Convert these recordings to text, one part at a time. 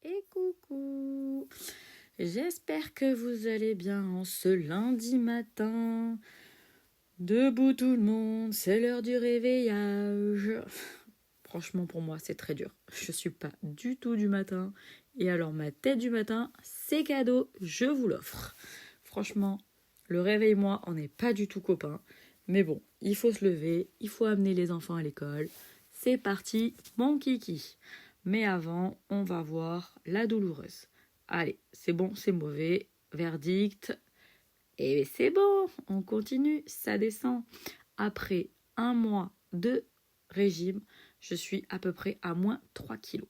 et coucou. J'espère que vous allez bien en ce lundi matin. Debout tout le monde, c'est l'heure du réveillage. Franchement, pour moi, c'est très dur. Je suis pas du tout du matin. Et alors, ma tête du matin, c'est cadeau, je vous l'offre. Franchement, le réveil-moi, on n'est pas du tout copains. Mais bon, il faut se lever, il faut amener les enfants à l'école. C'est parti, mon kiki. Mais avant, on va voir la douloureuse. Allez, c'est bon, c'est mauvais. Verdict. Et c'est bon, on continue, ça descend. Après un mois de régime, je suis à peu près à moins 3 kilos.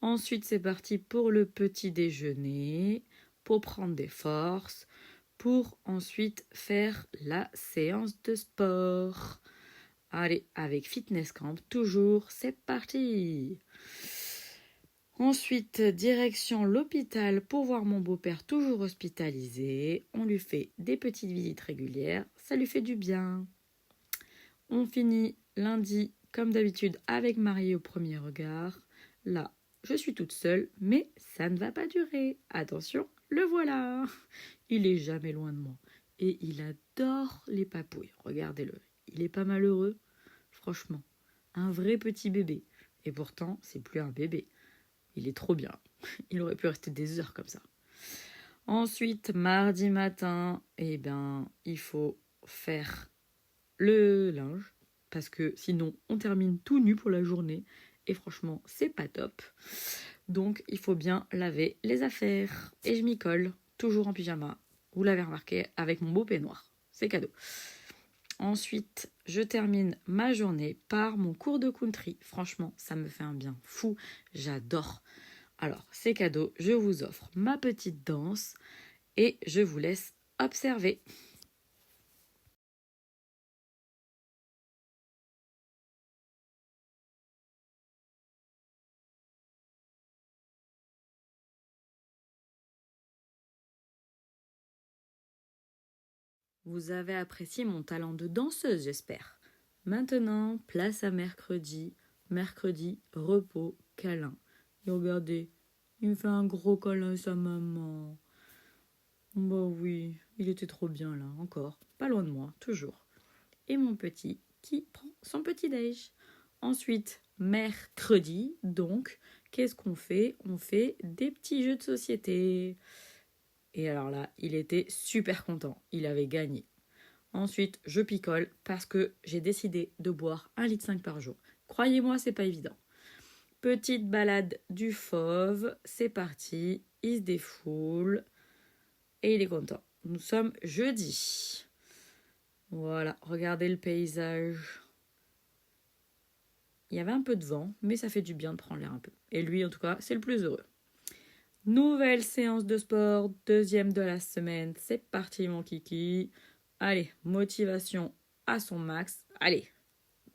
Ensuite, c'est parti pour le petit déjeuner, pour prendre des forces, pour ensuite faire la séance de sport. Allez, avec Fitness Camp, toujours, c'est parti. Ensuite, direction l'hôpital pour voir mon beau-père toujours hospitalisé. On lui fait des petites visites régulières, ça lui fait du bien. On finit lundi, comme d'habitude, avec Marie au premier regard. Là, je suis toute seule, mais ça ne va pas durer. Attention, le voilà. Il est jamais loin de moi. Et il adore les papouilles. Regardez-le. Il est pas malheureux. Franchement, un vrai petit bébé. Et pourtant, c'est plus un bébé. Il est trop bien. Il aurait pu rester des heures comme ça. Ensuite, mardi matin, il faut faire le linge. Parce que sinon, on termine tout nu pour la journée. Et franchement, c'est pas top. Donc, il faut bien laver les affaires. Et je m'y colle, toujours en pyjama. Vous l'avez remarqué, avec mon beau peignoir. C'est cadeau. Ensuite, je termine ma journée par mon cours de country. Franchement, ça me fait un bien fou. J'adore. Alors, c'est cadeau. Je vous offre ma petite danse et je vous laisse observer. Vous avez apprécié mon talent de danseuse, j'espère. Maintenant, place à mercredi. Mercredi, repos, câlin. Et regardez, il me fait un gros câlin à sa maman. Bah oui, il était trop bien là, encore. Pas loin de moi, toujours. Et mon petit qui prend son petit déj. Ensuite, mercredi, donc, qu'est-ce qu'on fait? On fait des petits jeux de société. Et alors là, il était super content. Il avait gagné. Ensuite, je picole parce que j'ai décidé de boire 1,5 litre par jour. Croyez-moi, c'est pas évident. Petite balade du fauve, c'est parti. Il se défoule et il est content. Nous sommes jeudi. Voilà, regardez le paysage. Il y avait un peu de vent, mais ça fait du bien de prendre l'air un peu. Et lui, en tout cas, c'est le plus heureux. Nouvelle séance de sport, deuxième de la semaine. C'est parti, mon kiki. Allez, motivation à son max. Allez,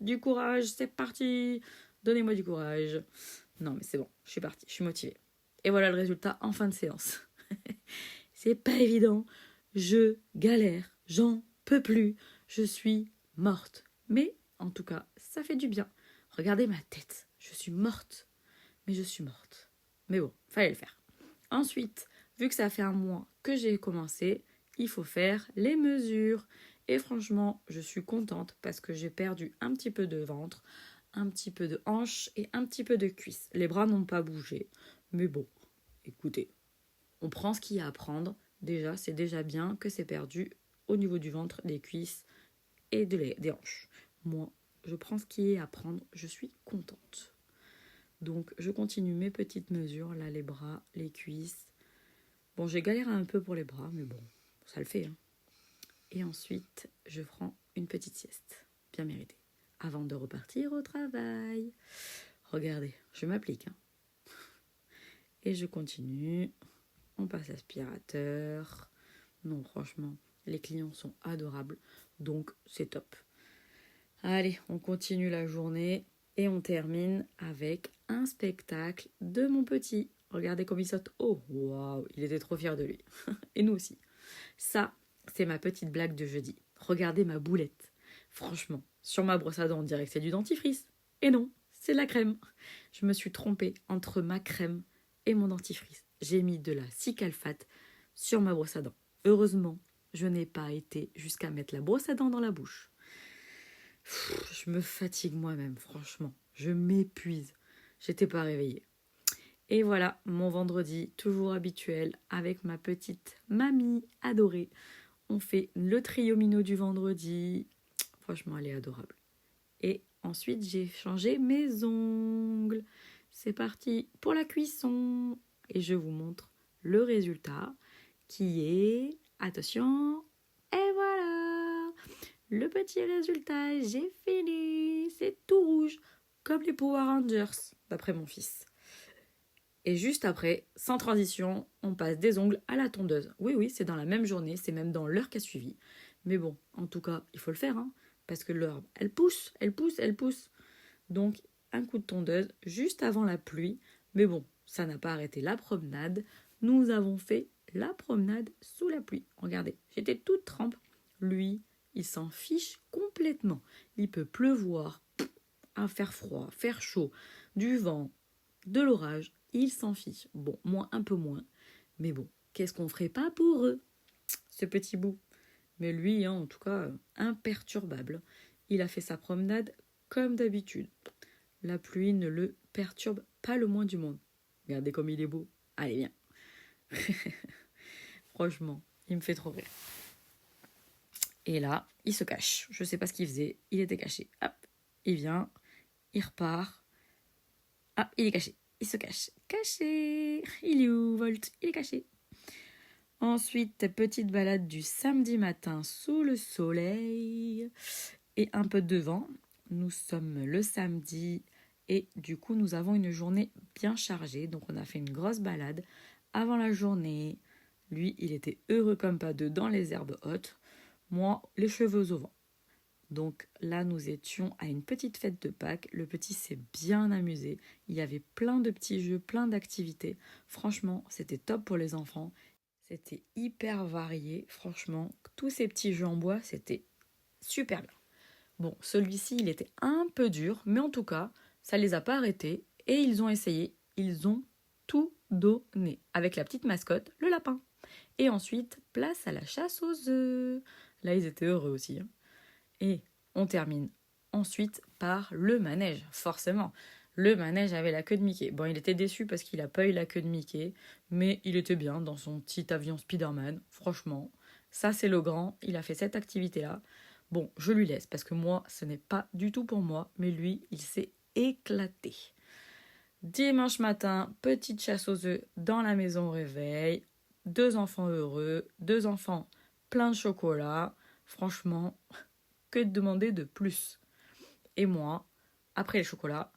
du courage, c'est parti. Donnez-moi du courage. Non, mais c'est bon, je suis partie, je suis motivée. Et voilà le résultat en fin de séance. C'est pas évident. Je galère, j'en peux plus. Je suis morte. Mais en tout cas, ça fait du bien. Regardez ma tête. Je suis morte. Mais je suis morte. Mais bon, fallait le faire. Ensuite, vu que ça fait un mois que j'ai commencé, il faut faire les mesures. Et franchement, je suis contente parce que j'ai perdu un petit peu de ventre, un petit peu de hanche et un petit peu de cuisse. Les bras n'ont pas bougé. Mais bon, écoutez, on prend ce qu'il y a à prendre. Déjà, c'est déjà bien que c'est perdu au niveau du ventre, des cuisses et des hanches. Moi, je prends ce qui est à prendre. Je suis contente. Donc, je continue mes petites mesures. Là, les bras, les cuisses. Bon, j'ai galéré un peu pour les bras, mais bon, ça le fait. Hein. Et ensuite, je prends une petite sieste. Bien méritée. Avant de repartir au travail. Regardez, je m'applique. Hein. Et je continue. On passe aspirateur. Non, franchement, les clients sont adorables. Donc, c'est top. Allez, on continue la journée. Et on termine avec un spectacle de mon petit. Regardez comme il saute. Oh, waouh, il était trop fier de lui. Et nous aussi. Ça, c'est ma petite blague de jeudi. Regardez ma boulette. Franchement, sur ma brosse à dents, on dirait que c'est du dentifrice. Et non, c'est de la crème. Je me suis trompée entre ma crème et mon dentifrice. J'ai mis de la Cicalfate sur ma brosse à dents. Heureusement, je n'ai pas été jusqu'à mettre la brosse à dents dans la bouche. Je me fatigue moi-même, franchement. Je m'épuise. J'étais pas réveillée. Et voilà, mon vendredi, toujours habituel, avec ma petite mamie adorée. On fait le trio minot du vendredi. Franchement, elle est adorable. Et ensuite, j'ai changé mes ongles. C'est parti pour la cuisson. Et je vous montre le résultat qui est... Attention. Et voilà. Le petit résultat, j'ai fini. C'est tout rouge, comme les Power Rangers, d'après mon fils. Et juste après, sans transition, on passe des ongles à la tondeuse. Oui, c'est dans la même journée, c'est même dans l'heure qui a suivi. Mais bon, en tout cas, il faut le faire, hein, parce que l'herbe, elle pousse. Donc, un coup de tondeuse juste avant la pluie. Mais bon, ça n'a pas arrêté la promenade. Nous avons fait la promenade sous la pluie. Regardez, j'étais toute trempe. Lui, il s'en fiche complètement. Il peut pleuvoir, faire froid, faire chaud, du vent, de l'orage. Il s'en fiche. Bon, moi un peu moins. Mais bon, qu'est-ce qu'on ferait pas pour eux, ce petit bout. Mais lui, en tout cas, imperturbable. Il a fait sa promenade comme d'habitude. La pluie ne le perturbe pas le moins du monde. Regardez comme il est beau. Allez, viens. Franchement, il me fait trop rire. Et là, il se cache. Je sais pas ce qu'il faisait. Il était caché. Hop, il vient. Il repart. Ah, il est caché. Il se cache. Caché. Il est où, Volt? Il est caché. Ensuite, petite balade du samedi matin sous le soleil et un peu de vent. Nous sommes le samedi et du coup, nous avons une journée bien chargée. Donc, on a fait une grosse balade avant la journée. Lui, il était heureux comme pas deux dans les herbes hautes. Moi, les cheveux au vent. Donc là, nous étions à une petite fête de Pâques. Le petit s'est bien amusé. Il y avait plein de petits jeux, plein d'activités. Franchement, c'était top pour les enfants. C'était hyper varié. Franchement, tous ces petits jeux en bois, c'était super bien. Bon, celui-ci, il était un peu dur, mais en tout cas, ça les a pas arrêtés. Et ils ont essayé. Ils ont tout donné. Avec la petite mascotte, le lapin. Et ensuite, place à la chasse aux œufs. Là, ils étaient heureux aussi, hein. Et on termine ensuite par le manège, forcément. Le manège avait la queue de Mickey. Bon, il était déçu parce qu'il n'a pas eu la queue de Mickey, mais il était bien dans son petit avion Spider-Man. Franchement, ça c'est le grand, il a fait cette activité-là. Bon, je lui laisse parce que moi, ce n'est pas du tout pour moi, mais lui, il s'est éclaté. Dimanche matin, petite chasse aux œufs dans la maison au réveil. 2 enfants heureux, 2 enfants pleins de chocolat. Franchement, que demander de plus? Et moi, après les chocolats,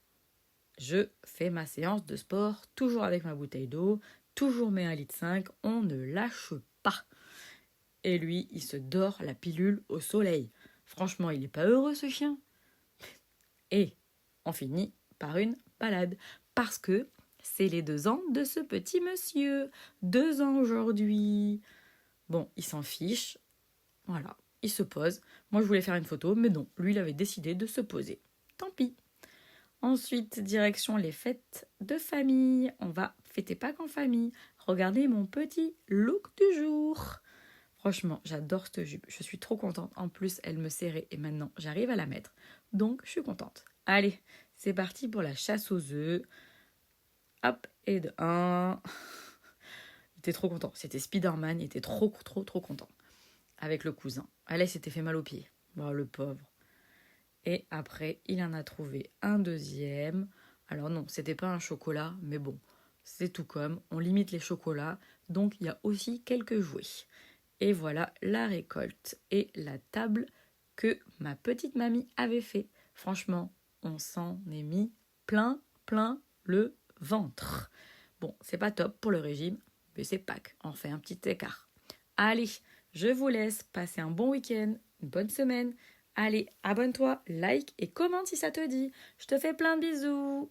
je fais ma séance de sport, toujours avec ma bouteille d'eau, toujours mes 1,5 litre, on ne lâche pas. Et lui, il se dort la pilule au soleil. Franchement, il n'est pas heureux ce chien. Et on finit par une balade, parce que c'est les 2 ans de ce petit monsieur. 2 ans aujourd'hui. Bon, il s'en fiche. Voilà. Il se pose. Moi, je voulais faire une photo, mais non, lui, il avait décidé de se poser. Tant pis. Ensuite, direction les fêtes de famille. On va fêter Pâques en famille. Regardez mon petit look du jour. Franchement, j'adore cette jupe. Je suis trop contente. En plus, elle me serrait et maintenant, j'arrive à la mettre. Donc, je suis contente. Allez, c'est parti pour la chasse aux œufs. Hop, et de 1. Il était trop content. C'était Spider-Man. Il était trop content. Avec le cousin. Allez, s'était fait mal aux pieds. Oh, le pauvre. Et après, il en a trouvé un deuxième. Alors non, c'était pas un chocolat, mais bon, c'est tout comme. On limite les chocolats, donc il y a aussi quelques jouets. Et voilà la récolte et la table que ma petite mamie avait fait. Franchement, on s'en est mis plein le ventre. Bon, c'est pas top pour le régime, mais c'est Pâques, on fait un petit écart. Allez, je vous laisse passer un bon week-end, une bonne semaine. Allez, abonne-toi, like et commente si ça te dit. Je te fais plein de bisous.